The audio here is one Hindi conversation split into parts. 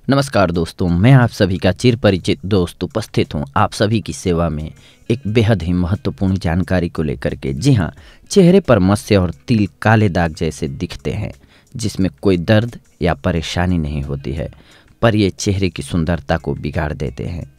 नमस्कार दोस्तों, मैं आप सभी का चिर परिचित दोस्त उपस्थित हूँ आप सभी की सेवा में एक बेहद ही महत्वपूर्ण जानकारी को लेकर के। जी हाँ, चेहरे पर मस्से और तिल काले दाग जैसे दिखते हैं, जिसमें कोई दर्द या परेशानी नहीं होती है, पर ये चेहरे की सुंदरता को बिगाड़ देते हैं।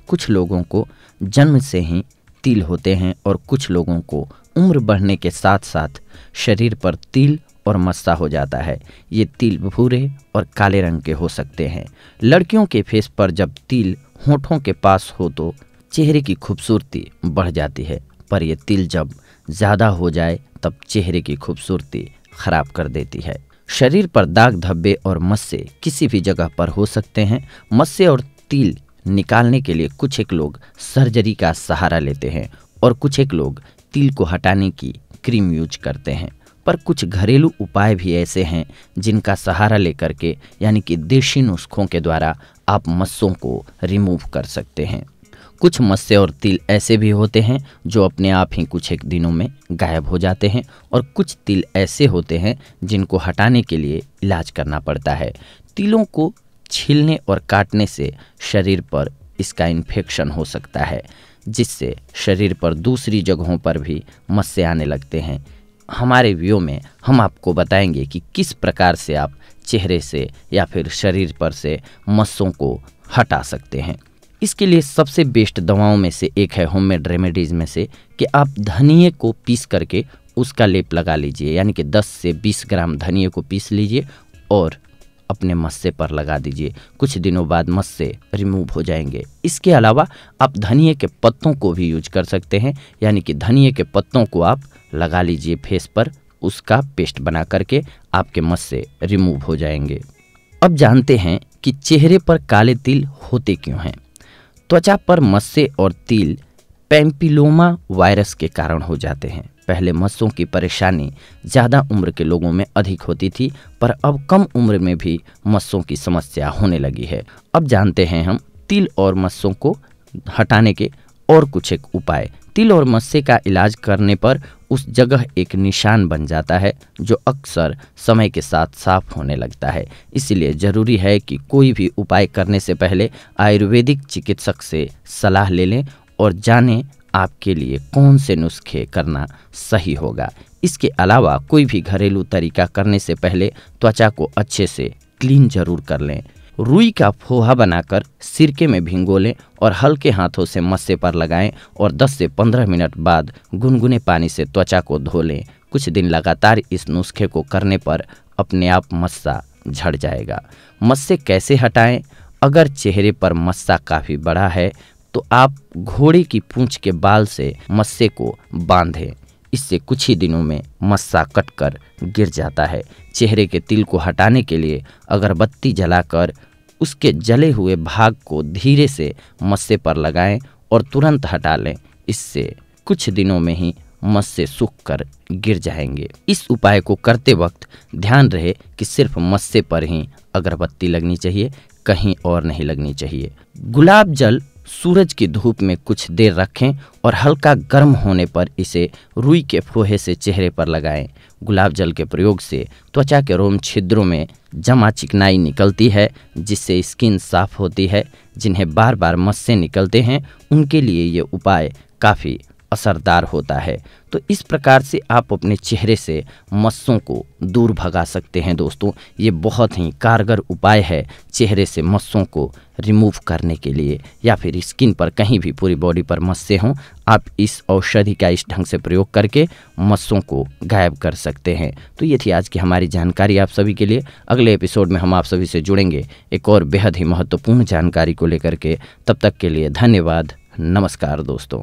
कुछ लोगों को जन्म से ही तिल होते हैं और कुछ लोगों को उम्र बढ़ने के साथ साथ शरीर पर तिल और मस्सा हो जाता है। ये तिल भूरे और काले रंग के हो सकते हैं। लड़कियों के फेस पर जब तिल होठों के पास हो तो चेहरे की खूबसूरती बढ़ जाती है, पर ये तिल जब ज़्यादा हो जाए तब चेहरे की खूबसूरती खराब कर देती है। शरीर पर दाग धब्बे और मस्से किसी भी जगह पर हो सकते हैं। मस्से और तिल निकालने के लिए कुछ एक लोग सर्जरी का सहारा लेते हैं और कुछ एक लोग तिल को हटाने की क्रीम यूज करते हैं, पर कुछ घरेलू उपाय भी ऐसे हैं जिनका सहारा लेकर के यानी कि देशी नुस्खों के द्वारा आप मस्सों को रिमूव कर सकते हैं। कुछ मस्से और तिल ऐसे भी होते हैं जो अपने आप ही कुछ एक दिनों में गायब हो जाते हैं और कुछ तिल ऐसे होते हैं जिनको हटाने के लिए इलाज करना पड़ता है। तिलों को छीलने और काटने से शरीर पर इसका इन्फेक्शन हो सकता है, जिससे शरीर पर दूसरी जगहों पर भी मस्से आने लगते हैं। हमारे वीडियो में हम आपको बताएंगे कि किस प्रकार से आप चेहरे से या फिर शरीर पर से मस्सों को हटा सकते हैं। इसके लिए सबसे बेस्ट दवाओं में से एक है होममेड रेमेडीज़ में से कि आप धनिए को पीस करके उसका लेप लगा लीजिए, यानी कि 10 से 20 ग्राम धनिए को पीस लीजिए और अपने मस्से पर लगा दीजिए। कुछ दिनों बाद मस्से रिमूव हो जाएंगे। इसके अलावा आप धनिए के पत्तों को भी यूज कर सकते हैं, यानी कि धनिए के पत्तों को आप लगा लीजिए फेस पर, उसका पेस्ट बना करके आपके मस्से रिमूव हो जाएंगे। अब जानते हैं कि चेहरे पर काले तिल होते क्यों हैं। त्वचा पर मस्से और तिल पैपिलोमा वायरस के कारण हो जाते हैं। पहले मस्सों की परेशानी ज़्यादा उम्र के लोगों में अधिक होती थी, पर अब कम उम्र में भी मस्सों की समस्या होने लगी है। अब जानते हैं हम तिल और मस्सों को हटाने के और कुछ एक उपाय। तिल और मस्से का इलाज करने पर उस जगह एक निशान बन जाता है जो अक्सर समय के साथ साफ होने लगता है। इसलिए ज़रूरी है कि कोई भी उपाय करने से पहले आयुर्वेदिक चिकित्सक से सलाह ले लें और जानें आपके लिए कौन से नुस्खे करना सही होगा। इसके अलावा कोई भी घरेलू तरीका करने से पहले त्वचा को अच्छे से क्लीन जरूर कर लें। रुई का फोहा बनाकर सिरके में भिगो लें और हल्के हाथों से मस्से पर लगाएं और 10 से 15 मिनट बाद गुनगुने पानी से त्वचा को धो लें। कुछ दिन लगातार इस नुस्खे को करने पर अपने आप मस्सा झड़ जाएगा। मस्से कैसे हटाएं? अगर चेहरे पर मस्सा काफ़ी बड़ा है तो आप घोड़े की पूंछ के बाल से मस्से को बांधें। इससे कुछ ही दिनों में मस्सा कटकर गिर जाता है। चेहरे के तिल को हटाने के लिए अगरबत्ती जलाकर उसके जले हुए भाग को धीरे से मस्से पर लगाएं और तुरंत हटा लें। इससे कुछ दिनों में ही मस्से सूखकर गिर जाएंगे। इस उपाय को करते वक्त ध्यान रहे कि सिर्फ मस्से पर ही अगरबत्ती लगनी चाहिए, कहीं और नहीं लगनी चाहिए। गुलाब जल सूरज की धूप में कुछ देर रखें और हल्का गर्म होने पर इसे रुई के फोहे से चेहरे पर लगाएं। गुलाब जल के प्रयोग से त्वचा के रोम छिद्रों में जमा चिकनाई निकलती है, जिससे स्किन साफ होती है। जिन्हें बार बार मस्से निकलते हैं उनके लिए ये उपाय काफ़ी असरदार होता है। तो इस प्रकार से आप अपने चेहरे से मस्सों को दूर भगा सकते हैं। दोस्तों, ये बहुत ही कारगर उपाय है चेहरे से मस्सों को रिमूव करने के लिए, या फिर स्किन पर कहीं भी पूरी बॉडी पर मस्से हों, आप इस औषधि का इस ढंग से प्रयोग करके मस्सों को गायब कर सकते हैं। तो ये थी आज की हमारी जानकारी आप सभी के लिए। अगले एपिसोड में हम आप सभी से जुड़ेंगे एक और बेहद ही महत्वपूर्ण जानकारी को लेकर के। तब तक के लिए धन्यवाद। नमस्कार दोस्तों।